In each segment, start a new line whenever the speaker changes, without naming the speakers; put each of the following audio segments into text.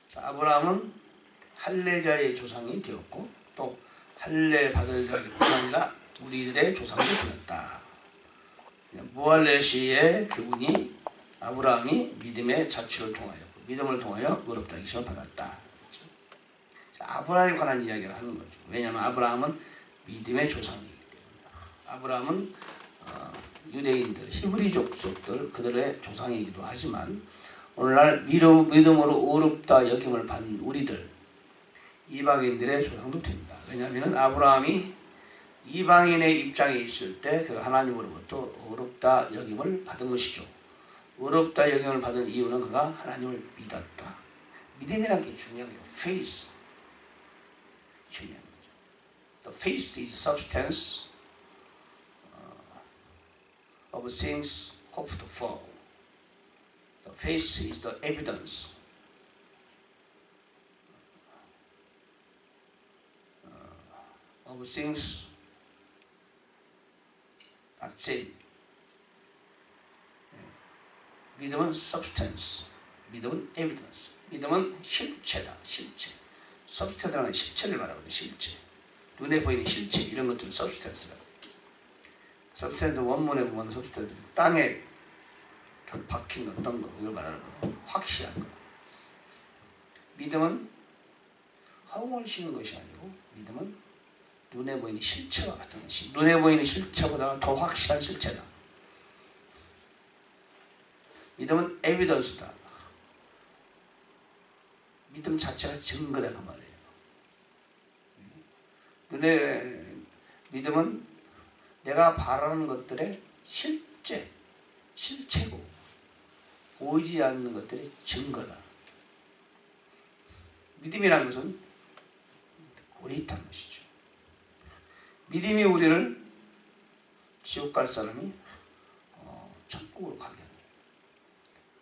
자, 아브라함은 할례자의 조상이 되었고 또 할례 받을 자뿐 아니라 우리들의 조상이 되었다. 무할레시의 교훈이 아브라함이 믿음의 자취를 통하여 믿음을 통하여 의롭다 하심을 받았다. 자, 아브라함에 관한 이야기를 하는 거죠. 왜냐하면 아브라함은 믿음의 조상이기 때문에. 아브라함은 유대인들, 히브리 족속들 그들의 조상이기도 하지만 오늘날 믿음으로 의롭다 여김을 받는 우리들 이방인들의 조상도 된다. 왜냐하면 아브라함이 이방인의 입장에 있을 때 그 하나님으로부터 의롭다 여김을 받은 것이죠. 의롭다 여김을 받은 이유는 그가 하나님을 믿었다. 믿음이라는 게 중요한 거예요. faith. 중요한 거죠. The faith is substance of things hoped for. The faith is the evidence of things not seen. 믿음은 substance, 믿음은 evidence, 믿음은 실체다, 실체. substance라는 실체를 말하거든요, 실체. 눈에 보이는 실체, 이런 것들은 substance라고. substance 원문에 보면 substance, 땅에 박힌 어떤 거, 이걸 말하는 거, 확실한 거. 믿음은 허공을 씌는 것이 아니고, 믿음은 눈에 보이는 실체와 같은 것이, 눈에 보이는 실체보다 더 확실한 실체다. 믿음은 에비던스다. 믿음 자체가 증거다 그 말이에요. 눈에 믿음은 내가 바라는 것들의 실체고 보이지 않는 것들의 증거다. 믿음이라는 것은 고리탄 것이죠. 믿음이 우리를 지옥 갈 사람이 천국으로 가게 합니다.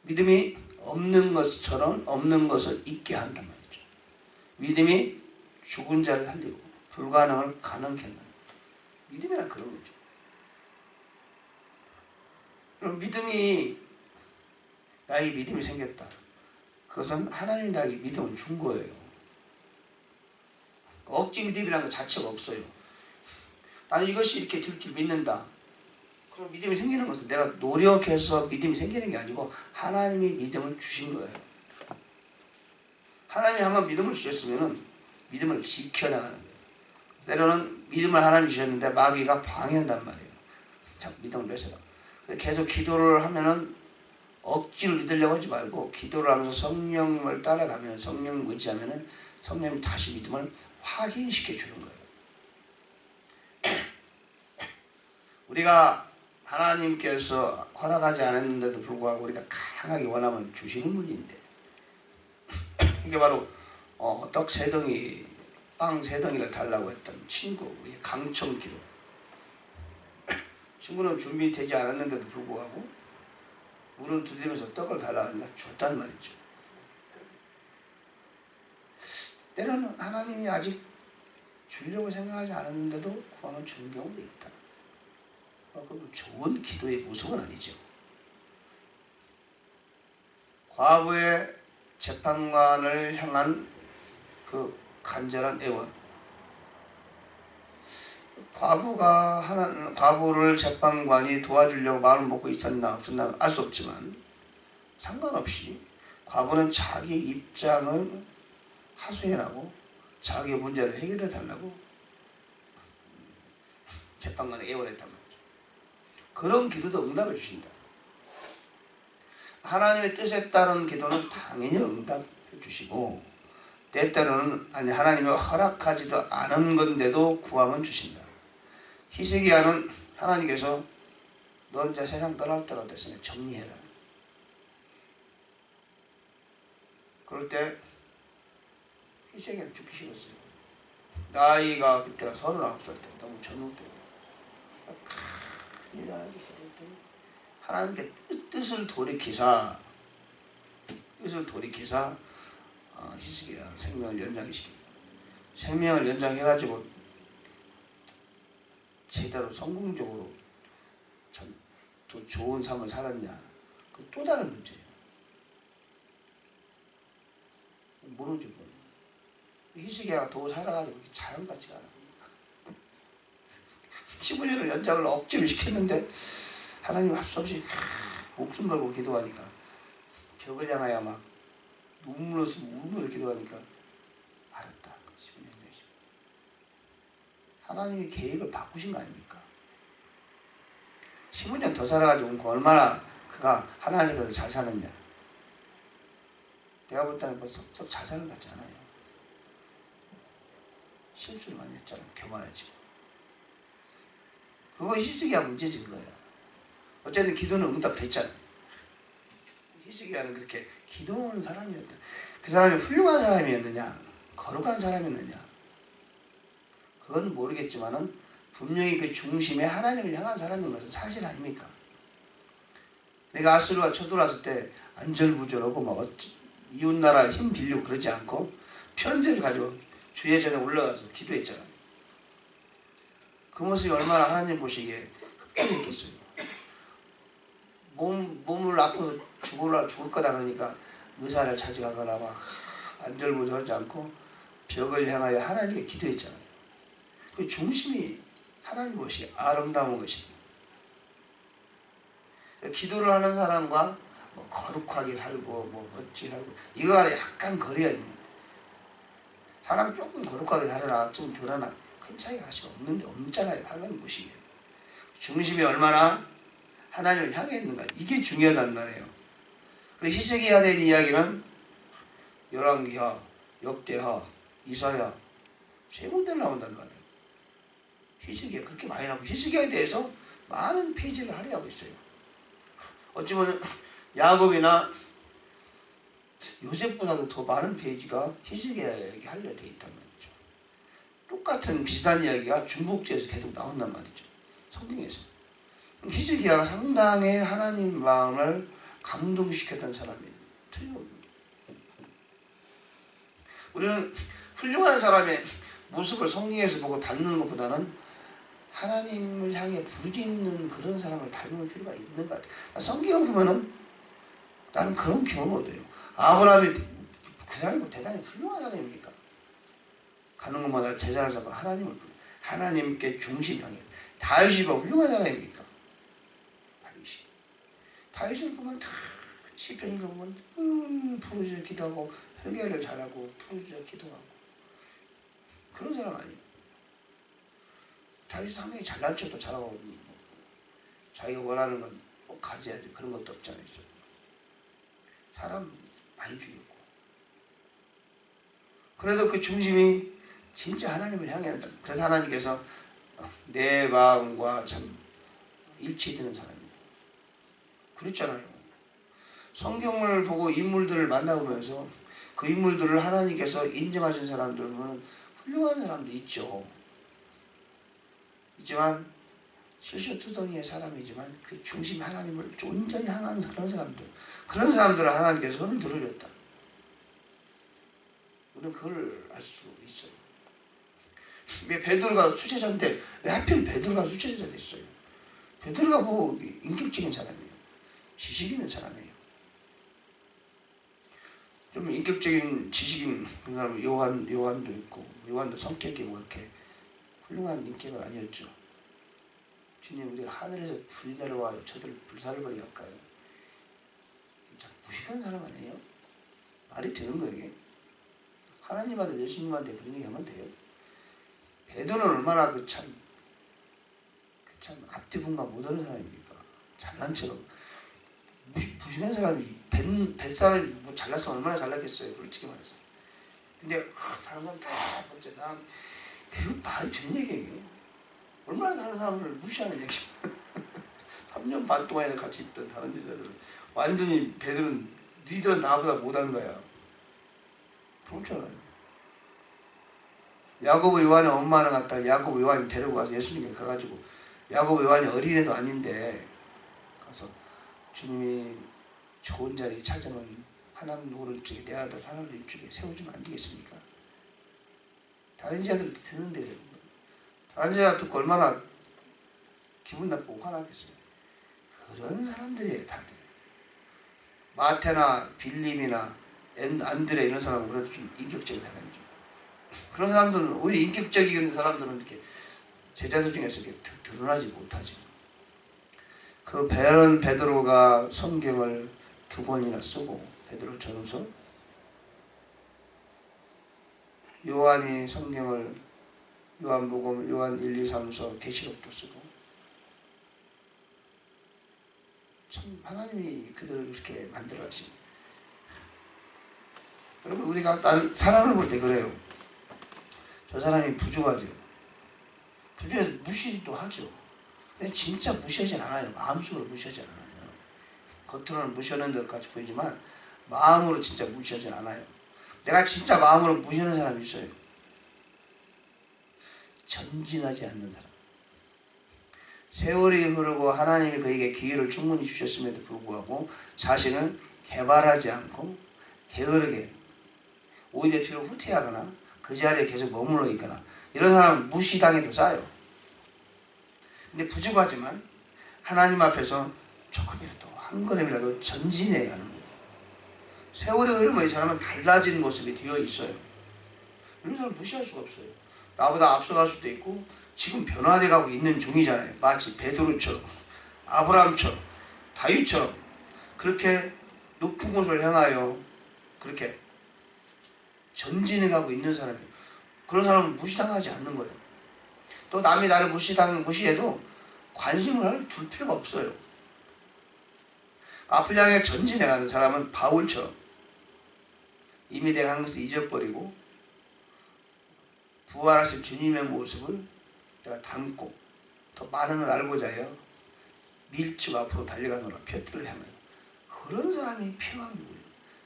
믿음이 없는 것처럼 없는 것을 있게 한단 말이죠. 믿음이 죽은 자를 살리고 불가능을 가능케 한다. 믿음이란 그런 거죠. 그럼 나에게 믿음이 생겼다. 그것은 하나님이 나에게 믿음을 준 거예요. 억지 믿음이라는 것 자체가 없어요. 나는 이것이 이렇게 될 줄 믿는다. 그럼 믿음이 생기는 것은 내가 노력해서 믿음이 생기는 게 아니고 하나님이 믿음을 주신 거예요. 하나님이 한번 믿음을 주셨으면 믿음을 지켜나가는 거예요. 때로는 믿음을 하나님이 주셨는데 마귀가 방해한단 말이에요. 자, 믿음을 뺏어라. 계속 기도를 하면은 억지로 믿으려고 하지 말고 기도를 하면서 성령님을 따라가면 성령을 의지하면은 성령님이 다시 믿음을 확인시켜 주는 거예요. 우리가 하나님께서 허락하지 않았는데도 불구하고 우리가 강하게 원하면 주시는 분인데 이게 바로 떡 3덩이, 빵 3덩이를 달라고 했던 친구, 강청 기도. 친구는 준비되지 않았는데도 불구하고 문을 두드리면서 떡을 달라고 하니까 줬단 말이죠. 때로는 하나님이 아직 주려고 생각하지 않았는데도 구원을 주는 경우도 있다. 그 좋은 기도의 모습은 아니죠. 과부의 재판관을 향한 그 간절한 애원. 과부를 재판관이 도와주려고 마음을 먹고 있었나 없었나 알 수 없지만 상관없이 과부는 자기 입장을 하소연하고 자기의 문제를 해결해 달라고 재판관에 애원했단 말이죠. 그런 기도도 응답을 주신다. 하나님의 뜻에 따른 기도는 당연히 응답해 주시고 때때로는 하나님이 허락하지도 않은 건데도 구하면 주신다. 히스기야는 하나님께서 너 이제 세상 떠날 때가 됐으니 정리해라. 그럴 때 히스기야는 죽기 싫었어요. 나이가 그때가 39살 때 너무 젊을 때다. 큰일 나게 기도했더니 하나님께 뜻을 돌이키사 히스기야 생명을 연장시킵니다. 생명을 연장해가지고 제대로 성공적으로 더 좋은 삶을 살았냐? 그 또 다른 문제예요. 희식이가 도 살아가지고 그렇게 잘한 것 같지가 않아. 15년을 연장을 억지로 시켰는데 하나님 할 수 없이 목숨 걸고 기도하니까 벽을 향하여 막 눈물로서 울면서 기도하니까 알았다. 15년. 하나님이 계획을 바꾸신 거 아닙니까? 15년 더 살아가지고 얼마나 그가 하나님께서 잘 사느냐. 내가 볼 때는 썩 잘 사는 것 같지 않아요. 실수를 많이 했잖아. 교만해지고. 그거 희식이야 문제지 그거야. 어쨌든 기도는 응답됐잖아. 희식이야는 그렇게 기도하는 사람이었다. 그 사람이 훌륭한 사람이었느냐 거룩한 사람이었느냐 그건 모르겠지만은 분명히 그 중심에 하나님을 향한 사람인 것은 사실 아닙니까? 내가 아수르가 쳐들어왔을 때 안절부절하고 뭐 이웃나라 힘 빌리고 그러지 않고 편지를 가지고 주의 전에 올라가서 기도했잖아요. 그 모습이 얼마나 하나님 보시기에 흡족했겠어요. 몸을 아파서 죽을 거다 그러니까 의사를 찾아가거나 막 안절부절하지 않고 벽을 향하여 하나님께 기도했잖아요. 그 중심이 하나님 것이 아름다운 것입니다. 기도를 하는 사람과 뭐 거룩하게 살고 뭐 멋지게 살고 이거가 약간 거리가 있는 거예요. 사람 조금 거룩하게 살아라 좀 덜하나 큰 차이가 사실 없잖아요. 하나님 것이에요. 중심이 얼마나 하나님을 향해 있는가 이게 중요하단 말이에요. 그리고 희생해야 되는 이야기는 열왕기하, 역대하, 이사야 세 군데를 나온단 말이에요. 희생이 그렇게 많이 나오고 희생에 대해서 많은 페이지를 할애하고 있어요. 어찌 보면 야곱이나 요셉보다도 더 많은 페이지가 희생에 하려 돼 있단 말이죠. 똑같은 비슷한 이야기가 중복지에서 계속 나온단 말이죠. 성경에서. 희스기야가 상당히 하나님 마음을 감동시켰던 사람이에요. 틀림없는. 우리는 훌륭한 사람의 모습을 성경에서 보고 닮는 것보다는 하나님을 향해 부르짖는 그런 사람을 닮을 필요가 있는 것 같아요. 성경을 보면은 나는 그런 경험을 얻어요. 아브라함이 그 사람이 뭐 대단히 훌륭한 사람입니까? 가는 곳마다 제자를 잡아 하나님을 부르 하나님께 중심 향해. 다윗이 뭐 훌륭한 사람입니까? 다윗을 보면 시편인가 보면 부르짖어 기도하고 회개를 잘하고 부르짖어 기도하고 그런 사람 아니에요. 다윗이 상당히 잘난 척도 잘하고 자기가 원하는 건 꼭 가져야 돼. 그런 것도 없잖아요. 사람 많이 죽였고 그래도 그 중심이 진짜 하나님을 향해 한다. 그래서 하나님께서 내 마음과 참 일치되는 사람입니다. 그렇잖아요. 성경을 보고 인물들을 만나보면서 그 인물들을 하나님께서 인정하신 사람들 보면 훌륭한 사람도 있죠. 있지만 실수투성이의 사람이지만 그 중심 하나님을 온전히 향하는 그런 사람들을 하나님께서 손을 들어줬다. 우리는 그걸 알 수 있어요. 왜 베드로가 수제자인데 왜 하필 베드로가 수제자가 됐어요? 베드로가 뭐 인격적인 사람이에요. 지식 있는 사람이에요. 좀 인격적인 지식 있는 사람 요한도 있고 요한도 성격이 뭐 이렇게 훌륭한 인격은 아니었죠. 주님 우리가 하늘에서 불이 내려와 저들 불사를 버리게 할까요? 참 무식한 사람 아니에요? 말이 되는 거예요 이게? 하나님한테 예수님한테 그런 얘기 하면 돼요? 베드로는 얼마나 그 참 앞뒤분간 못하는 사람입니까? 잘난 척 무식한 사람이 뱃사람이 뭐 잘났으면 얼마나 잘났겠어요 솔직히 말해서. 근데 사람은 다 번째 나는 그 말이 된 얘기예요. 얼마나 다른 사람을 무시하는 얘기. 3년 반 동안이나 같이 있던 다른 여자들 완전히 베드로는 니들은 나보다 못한 거야. 그렇잖아요. 야고보 요한의 엄마는 갔다 야고보 요한이 데리고 가서 예수님께 가가지고 야고보 요한이 어린애도 아닌데 가서 주님이 좋은 자리 찾으면 하나님 누구를 쪽에 내 아들 하나님 쪽에 세워주면 안 되겠습니까? 다른 자들 듣는데 다른 자가 듣고 얼마나 기분 나쁘고 화나겠어요. 그런 사람들이에요 다들. 마태나 빌림이나 안드레 이런 사람은 그래도 좀 인격적인 사람이죠. 그런 사람들은 오히려 인격적인 사람들은 이렇게 제자들 중에서 이렇게 드러나지 못하죠. 그 베드로가 성경을 2권이나 쓰고 베드로 전후서, 요한이 성경을 요한복음, 요한 1, 2, 3서, 계시록도 쓰고, 참 하나님이 그들을 이렇게 만들어 가시네. 여러분, 우리가 다른 사람을 볼 때 그래요. 저 사람이 부족하죠. 부족해서 무시도 하죠. 근데 진짜 무시하진 않아요. 마음속으로 무시하진 않아요. 겉으로는 무시하는 것까지 보이지만 마음으로 진짜 무시하진 않아요. 내가 진짜 마음으로 무시하는 사람이 있어요. 전진하지 않는 사람. 세월이 흐르고 하나님이 그에게 기회를 충분히 주셨음에도 불구하고 자신을 개발하지 않고 게으르게 오히려 뒤로 후퇴하거나 그 자리에 계속 머물러 있거나, 이런 사람은 무시당해도 싸요. 근데 부족하지만 하나님 앞에서 조금이라도 한 걸음이라도 전진해 가는 거예요. 세월이 흐르면 이 사람은 달라진 모습이 되어 있어요. 이런 사람 무시할 수가 없어요. 나보다 앞서갈 수도 있고 지금 변화돼 가고 있는 중이잖아요. 마치 베드로처럼, 아브라함처럼, 다윗처럼 그렇게 높은 곳을 향하여 그렇게 전진해 가고 있는 사람이에요. 그런 사람은 무시당하지 않는 거예요. 또 남이 나를 무시해도 관심을 둘 필요가 없어요. 앞을 향해 전진해 가는 사람은 바울처럼 이미 내가 한 것을 잊어버리고 부활하신 주님의 모습을 내가 담고 더 많은 걸 알고자 하여 밀쭉 앞으로 달려가노라 표들을 향하여, 그런 사람이 필요한 거예요.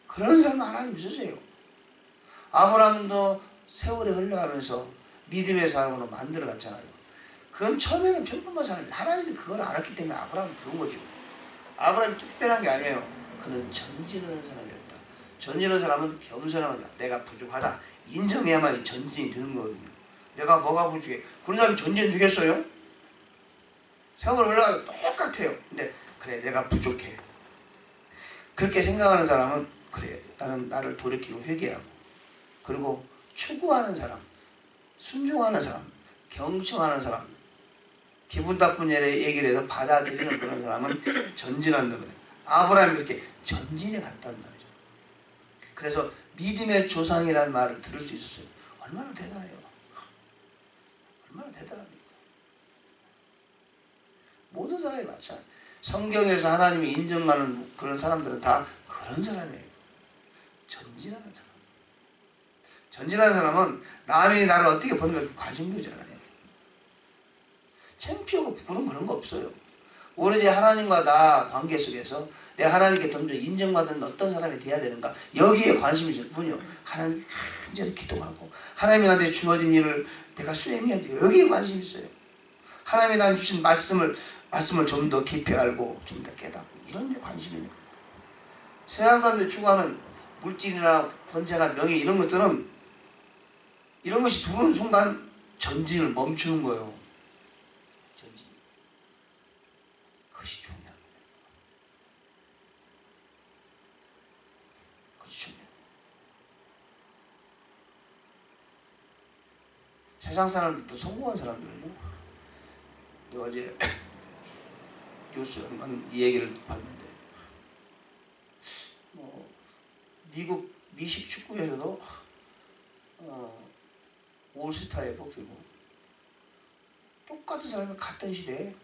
그런 사람 하나님 있으세요. 아브라함도 세월이 흘러가면서 믿음의 사람으로 만들어갔잖아요. 그건 처음에는 평범한 사람이에요. 하나님이 그걸 알았기 때문에 아브라함을 부른 거죠. 아브라함이 특별한 게 아니에요. 그는 전진하는 사람이었다. 전진하는 사람은 겸손한 거다. 내가 부족하다 인정해야만 전진이 되는 거거든요. 내가 뭐가 부족해? 그런 사람이 전진 되겠어요? 세월 흘러가도 똑같아요. 근데 그래, 내가 부족해. 그렇게 생각하는 사람은 그래, 나는 나를 돌이키고 회개하고, 그리고 추구하는 사람, 순종하는 사람, 경청하는 사람, 기분 나쁜 얘기를 해도 받아들이는 그런 사람은 전진한다 그래요. 아브라함이 그렇게 전진해 갔단 말이죠. 그래서 믿음의 조상이라는 말을 들을 수 있었어요. 얼마나 대단해요. 얼마나 대단합니까? 모든 사람이 마찬가지예요. 성경에서 하나님이 인정하는 그런 사람들은 다 그런 사람이에요. 전진하는 사람. 전진하는 사람은 남이 나를 어떻게 보는 가 관심도 있잖아요. 창피하고 부끄러운 그런 거 없어요. 오로지 하나님과 나 관계 속에서 내가 하나님께 던져 인정받는 어떤 사람이 돼야 되는가, 여기에 관심이 있을 뿐이요. 하나님 간절히 기도하고 하나님이 나한테 주어진 일을 내가 수행해야 돼요. 여기에 관심이 있어요. 하나님이 나한테 주신 말씀을 좀 더 깊이 알고 좀 더 깨닫고, 이런 데 관심이 있는 거예요. 세상 사람들이 추구하는 물질이나 권세나 명예, 이런 것들은 이런 것이 들어오는 순간 전진을 멈추는 거예요. 전진. 그것이 중요한 거예요. 그것이 중요해요. 세상 사람들도 성공한 사람들은요. 내가 어제 뉴스 한번 이 얘기를 봤는데, 미국 미식 축구에서도 올스타에 뽑히고, 똑같은 사람이 같은 시대에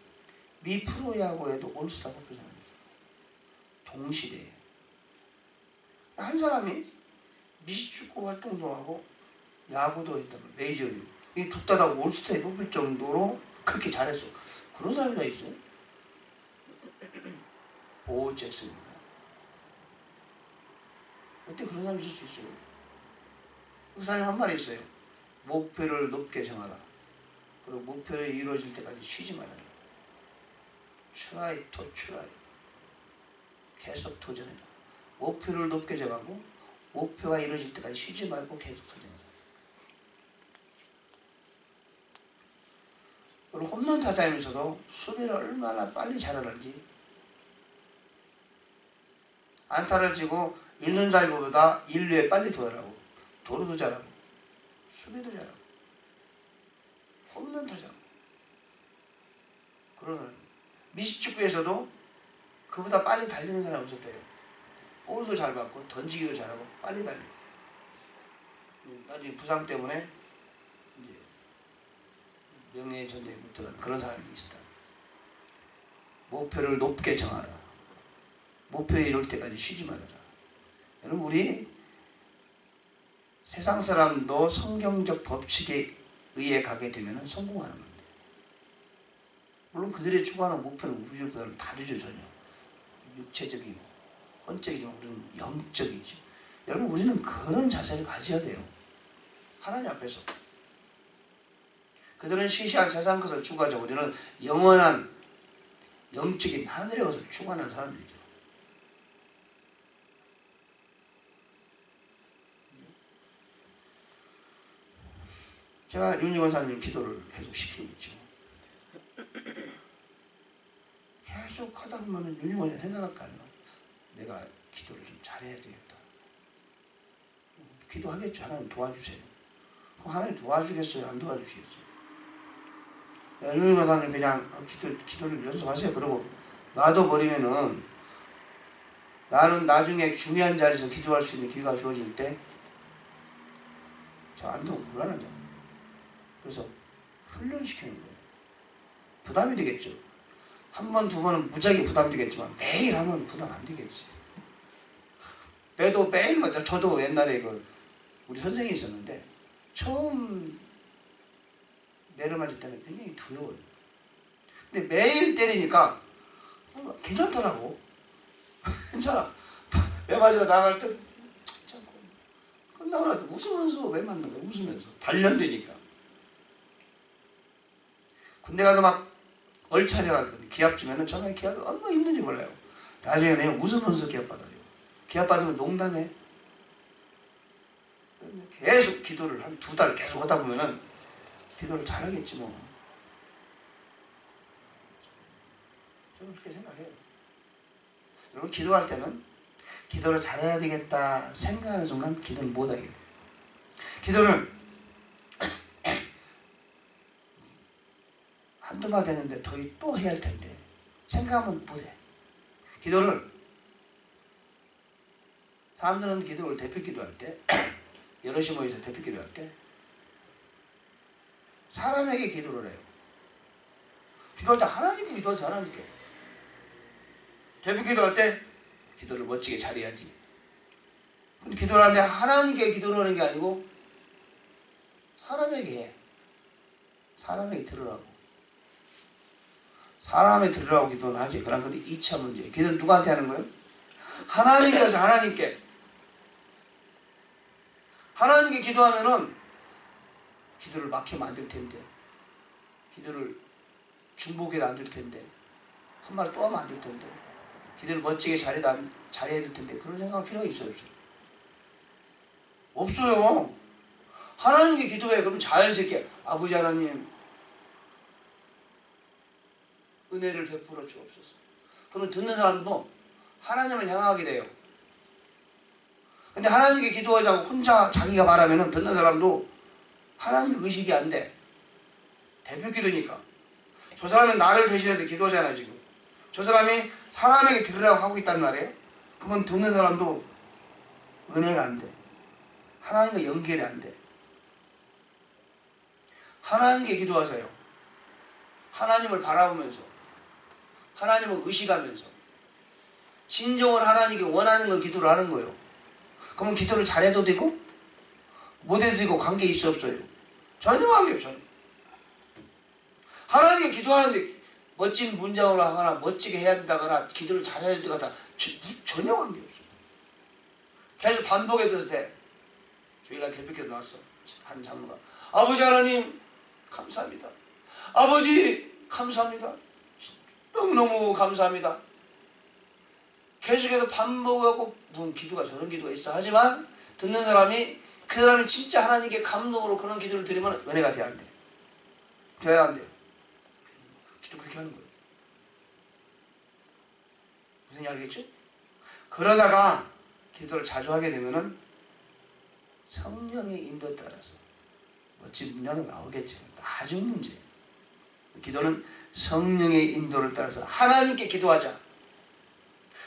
미 프로야구에도 올스타 뽑힌 사람이 있어요. 동시대에. 한 사람이 미식 축구 활동도 하고 야구도 했단 말이에요. 메이저리그. 이 둘 다 올스타에 뽑힐 정도로 그렇게 잘했어. 그런 사람이 다 있어요. 보 잭슨인가? 어때 그런 사람이 있을 수 있어요? 그 사람이 한 말이 있어요. 목표를 높게 정하라. 그리고 목표를 이루어질 때까지 쉬지 말아라. try to try. 계속 도전해라. 목표를 높게 정하고 목표가 이루어질 때까지 쉬지 말고 계속 도전해라. 그리고 홈런 타자이면서도 수비를 얼마나 빨리 잘하는지, 안타를 치고 1루 자리보다 1루에 빨리 도달하고 도루도 잘하고, 수비도 잘하고 홈런 타자고 그러는 미식축구에서도 그보다 빨리 달리는 사람이 없었대요. 볼도 잘 받고 던지기도 잘하고 빨리 달리고 나중에 부상 때문에 이제 명예전쟁에 묻더라는 그런 사람이 있었다. 목표를 높게 정하라. 목표에 이룰 때까지 쉬지 말아라. 여러분 우리 세상 사람도 성경적 법칙에 의해 가게 되면 성공하는 건데 물론 그들의 추구하는 목표는 우주보다는 다르죠. 전혀 육체적이고 혼적이지만 우리는 영적이죠. 여러분 우리는 그런 자세를 가져야 돼요. 하나님 앞에서 그들은 시시한 세상 것을 추구하죠. 우리는 영원한 영적인 하늘의 것을 추구하는 사람들이죠. 제가 윤희 권사님 기도를 계속 시키고 있죠. 계속 하다 보면 윤희 권사님 생각할 거 아니에요. 내가 기도를 좀 잘해야 되겠다. 기도하겠죠. 하나님 도와주세요. 그럼 하나님 도와주겠어요? 안 도와주시겠어요? 윤희 권사님 그냥 기도를 연습하세요. 그러고 놔둬버리면은 나는 나중에 중요한 자리에서 기도할 수 있는 기회가 주어질 때 잘 안 되면 곤란하잖아요. 그래서 훈련시키는 거예요. 부담이 되겠죠. 한 번, 두 번은 무지하게 부담이 되겠지만 매일 하면 부담 안 되겠지. 매일 맞아. 저도 옛날에 우리 선생님이 있었는데 처음 매를 맞을 때는 굉장히 두려워요. 근데 매일 때리니까 괜찮더라고. 괜찮아. 매 맞으러 나갈 때 괜찮고 끝나고 나서 웃으면서 매 맞는 거야. 웃으면서 단련되니까. 군대 가서 막 얼차려 갔거든요. 기합 주면은 저는 기합이 얼마나 힘든지 몰라요. 나중에는 웃으면서 기합 받아요. 기합 받으면 농담해. 계속 기도를 한 2달 계속 하다 보면은 기도를 잘하겠지 뭐. 저는 그렇게 생각해요. 여러분 기도할 때는 기도를 잘해야 되겠다 생각하는 순간 기도를 못하게 돼요. 기도를 한두 번 되는데 또 해야 할 텐데 생각하면 못해. 기도를 사람들은 기도를 대표 기도할 때 여럿이 모여서 대표 기도할 때 사람에게 기도를 해요. 기도할 때 하나님께 기도하지 하나님께. 대표 기도할 때 기도를 멋지게 잘해야지. 근데 기도를 하는데 하나님께 기도를 하는 게 아니고 사람에게 해. 사람에게 들으라고. 사람에게 들으라고 기도는 하지. 그럼 근데 2차 문제. 기도는 누구한테 하는 거예요? 하나님께서 하나님께. 하나님께 기도하면은 기도를 막히면 안 될 텐데. 기도를 중복해도 안 될 텐데. 한 말 또 하면 안 될 텐데. 기도를 멋지게 잘해야 될 텐데. 그런 생각할 필요가 있어요? 없어요. 하나님께 기도해. 그럼 자연스럽게 아버지 하나님 은혜를 베풀어 주옵소서. 그러면 듣는 사람도 하나님을 향하게 돼요. 근데 하나님께 기도하자고 혼자 자기가 말하면 듣는 사람도 하나님 의식이 안 돼. 대표 기도니까. 저 사람은 나를 대신해서 기도하잖아요 지금. 저 사람이 사람에게 들으라고 하고 있단 말이에요. 그러면 듣는 사람도 은혜가 안 돼. 하나님과 연결이 안 돼. 하나님께 기도하세요. 하나님을 바라보면서 하나님을 의식하면서 진정으로 하나님께 원하는 걸 기도를 하는 거예요. 그러면 기도를 잘해도 되고 못해도 되고 관계 있어 없어요? 전혀 관계 없어요. 하나님께 기도하는데 멋진 문장으로 하거나 멋지게 해야 된다거나 기도를 잘해야 된다거나 전혀 관계 없어요. 계속 반복해도 돼. 주일날 대표기도 나왔어. 한 장로가 아버지 하나님 감사합니다. 아버지 감사합니다. 너무너무 감사합니다. 계속해서 반복하고 무슨 기도가 저런 기도가 있어. 하지만 듣는 사람이 그 사람이 진짜 하나님께 감동으로 그런 기도를 드리면 은혜가 돼야 안 돼. 돼야 안 돼요. 기도 그렇게 하는 거예요. 무슨 얘기 알겠죠? 그러다가 기도를 자주 하게 되면은 성령의 인도 따라서 멋진 문장도 나오겠죠. 나중 문제. 기도는 성령의 인도를 따라서 하나님께 기도하자.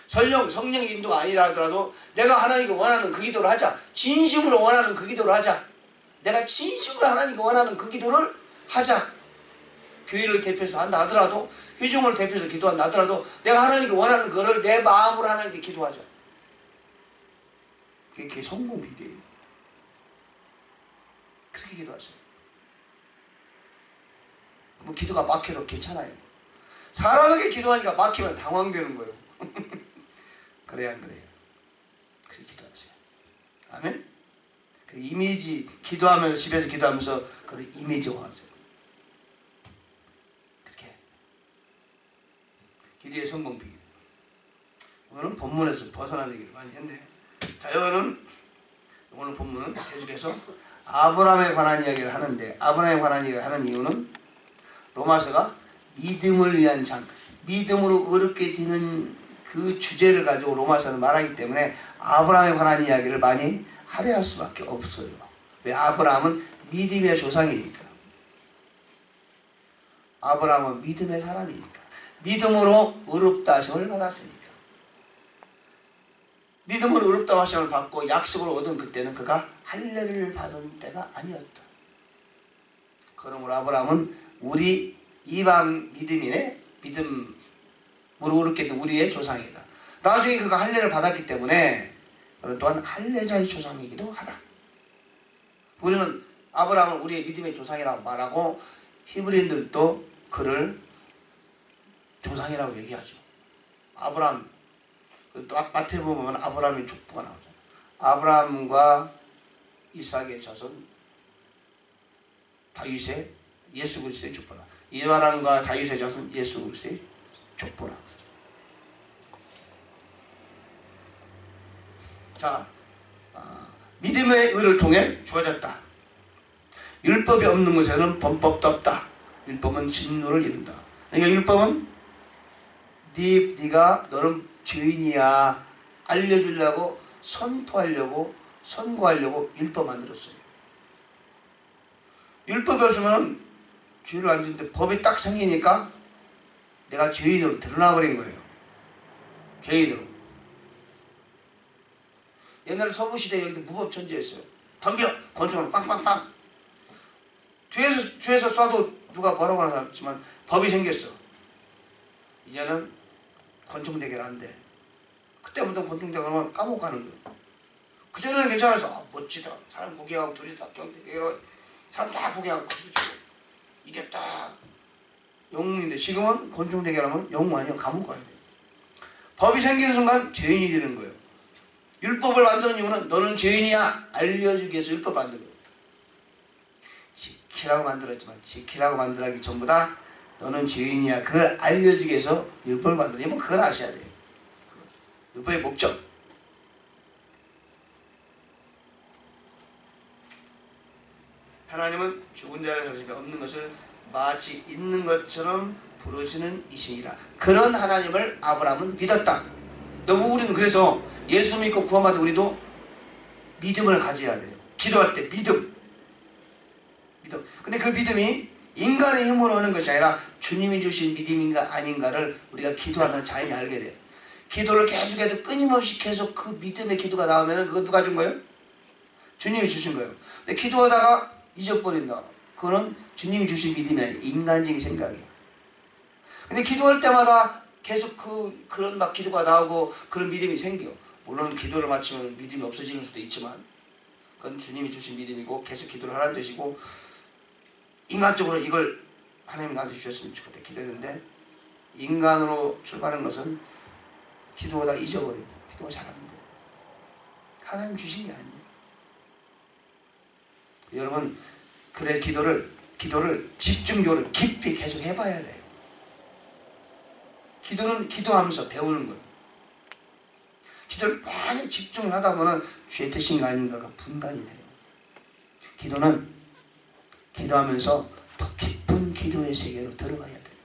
성령의 인도가 아니라 하더라도 내가 하나님께 원하는 그 기도를 하자. 진심으로 원하는 그 기도를 하자. 내가 진심으로 하나님께 원하는 그 기도를 하자. 교회를 대표해서 한다 하더라도, 회중을 대표해서 기도한다 하더라도 내가 하나님께 원하는 그거를 내 마음으로 하나님께 기도하자. 그게 성공 비결이에요. 그렇게 기도하세요. 뭐 기도가 막혀도 괜찮아요. 사람에게 기도하니까 막히면 당황되는 거예요. 그래야 안 그래요? 그렇게 기도하세요. 아멘? 그 이미지, 기도하면서, 집에서 기도하면서 그 이미지화하세요. 그렇게. 기도의 성공 비결. 오늘은 본문에서 벗어나는 얘기를 많이 했는데, 자, 오늘 본문은 계속해서 아브라함에 관한 이야기를 하는데, 아브라함에 관한 이야기를 하는 이유는 로마서가 믿음을 위한 장, 믿음으로 의롭게 되는 그 주제를 가지고 로마서는 말하기 때문에 아브라함에 관한 이야기를 많이 할애할 수밖에 없어요. 왜? 아브라함은 믿음의 조상이니까. 아브라함은 믿음의 사람이니까. 믿음으로 의롭다 하심을 받았으니까. 믿음으로 의롭다 하심을 받고 약속을 얻은 그때는 그가 할례를 받은 때가 아니었다. 그러므로 아브라함은 우리 이방 믿음인의 믿음으로 의롭게 된 우리의 조상이다. 나중에 그가 할례를 받았기 때문에 그는 또한 할례자의 조상이기도 하다. 우리는 아브라함은 우리의 믿음의 조상이라고 말하고 히브리인들도 그를 조상이라고 얘기하죠. 아브라함, 마태복음 보면 아브라함의 족보가 나오잖아요. 아브라함과 이삭의 자손 다윗의 예수 그리스도의 족보라. 이바람과 다윗의 자손 예수 그리스도의 족보라. 자, 믿음의 의를 통해 주어졌다. 율법이 없는 곳에는 범법도 없다. 율법은 진노를 이룬다. 그러니까 율법은 네가 너는 죄인이야 알려주려고 선포하려고 선고하려고 율법 만들었어요. 율법이 없으면 죄를 안 짓는데 법이 딱 생기니까 내가 죄인으로 드러나버린 거예요. 죄인으로. 옛날에 서부시대에 여기도 무법천지였어요. 덤벼! 권총으로 빵빵빵! 뒤에서 쏴도 누가 뭐라고 하지만 법이 생겼어. 이제는 권총 대결 안 돼. 그때부터 권총 대결하면 감옥 가는 거예요. 그전에는 괜찮아서 멋지다. 사람 구경하고 둘이 딱 경대결 사람 다 구경하고 이겼다. 영웅인데 지금은 권총 대결하면 영웅 아니야. 감옥 가야 돼. 법이 생기는 순간 죄인이 되는 거예요. 율법을 만드는 이유는 너는 죄인이야 알려주기 위해서 율법 만든 거예요. 지키라고 만들었지만 지키라고 만들기 전보다 너는 죄인이야 그걸 알려주기 위해서 율법을 만들려면 그걸 아셔야 돼요. 율법의 목적. 하나님은 죽은 자를 살리시며 없는 것을 마치 있는 것처럼 부르시는 이신이라. 그런 하나님을 아브라함은 믿었다. 너무 우리는 그래서 예수 믿고 구원받은 우리도 믿음을 가져야 돼요. 기도할 때 믿음. 근데 그 믿음이 인간의 힘으로 하는 것이 아니라 주님이 주신 믿음인가 아닌가를 우리가 기도하면 자연히 알게 돼요. 기도를 계속해도 끊임없이 계속 그 믿음의 기도가 나오면 그건 누가 준 거예요? 주님이 주신 거예요. 근데 기도하다가 잊어버린다. 그거는 주님이 주신 믿음이 아니라 인간적인 생각이에요. 근데 기도할 때마다 계속 그런 막 기도가 나오고 그런 믿음이 생겨요. 물론 기도를 마치면 믿음이 없어지는 수도 있지만 그건 주님이 주신 믿음이고 계속 기도를 하라는 뜻이고 인간적으로 이걸 하나님 나한테 주셨으면 좋겠다 기도했는데 인간으로 출발하는 것은 기도하다 잊어버리고 기도가 잘하는데 하나님 주신 게 아니에요. 여러분 그래 기도를 집중적으로 깊이 계속 해봐야 돼요. 기도는 기도하면서 배우는 거예요. 기도를 많이 집중을 하다 보면 죄 뜻인가 아닌가가 분간이 돼요. 기도는 기도하면서 더 깊은 기도의 세계로 들어가야 돼요.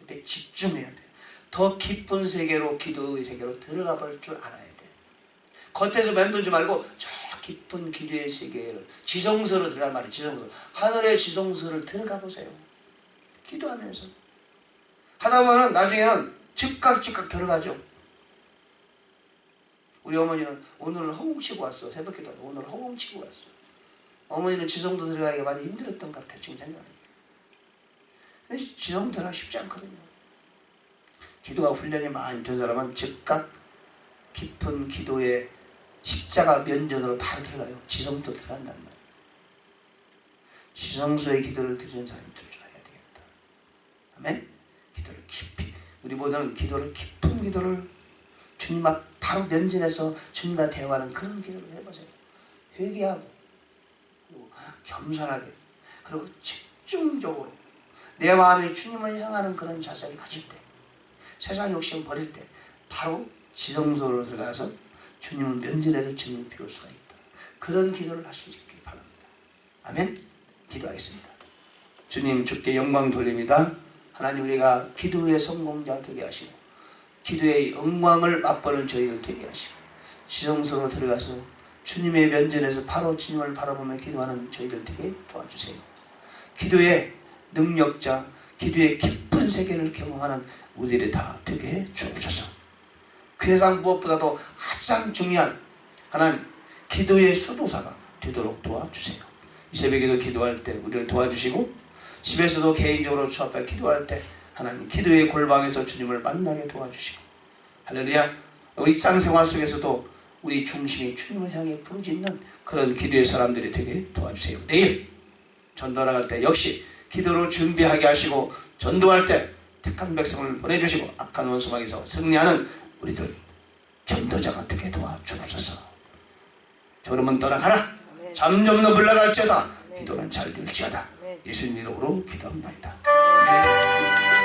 그때 집중해야 돼요. 더 깊은 세계로 기도의 세계로 들어가 볼 줄 알아야 돼요. 겉에서 맴돌지 말고 저 깊은 기도의 세계를 지성소로 들어간 말이에요. 지성소. 하늘의 지성소를 들어가 보세요. 기도하면서 하다 보면 나중에는 즉각 들어가죠. 우리 어머니는 오늘은 허공치고 왔어. 새벽기도 오늘 허공치고 왔어. 어머니는 지성도 들어가기가 많이 힘들었던 것 같아요. 지금 생각하니까. 근데 지성 들어가기 쉽지 않거든요. 기도가 훈련이 많이 된 사람은 즉각 깊은 기도의 십자가 면전으로 바로 들어가요. 지성도 들어간단 말이에요. 지성소의 기도를 드리는 사람이 들어줘야 되겠다. 아멘? 기도를 깊이, 우리 모두는 기도를 깊은 기도를 주님 앞 바로 면전에서 주님과 대화하는 그런 기도를 해보세요. 회개하고 그리고 겸손하게 그리고 집중적으로 내 마음이 주님을 향하는 그런 자세를 가질 때, 세상 욕심 버릴 때 바로 지성소로 들어가서 주님을 면전에서 주님을 비울 수가 있다. 그런 기도를 할 수 있기를 바랍니다. 아멘? 기도하겠습니다. 주님, 주께 영광 돌립니다. 하나님, 우리가 기도의 성공자 되게 하시고 기도의 영광을 맛보는 저희를 되게 하시고 지성소로 들어가서 주님의 면전에서 바로 주님을 바라보며 기도하는 저희들 되게 도와주세요. 기도의 능력자, 기도의 깊은 세계를 경험하는 우리들이 다 되게 해 주옵소서. 그 세상 무엇보다도 가장 중요한 하나님 기도의 수도사가 되도록 도와주세요. 이 새벽에도 기도할 때 우리를 도와주시고 집에서도 개인적으로 주 앞에 기도할 때 하나님 기도의 골방에서 주님을 만나게 도와주시고 할렐루야. 우리 일상생활 속에서도 우리 중심이 주님을 향해 부르짖는 그런 기도의 사람들이 되게 도와주세요. 내일 전도 나갈 때 역시 기도로 준비하게 하시고 전도할 때 택한 백성을 보내주시고 악한 원수막에서 승리하는 우리들 전도자가 되게 도와주옵소서. 졸음은 떠나가라. 잠좀는 물러갈지어다. 기도는 잘 될지어다. 예수님 이름으로 기도합니다. 네.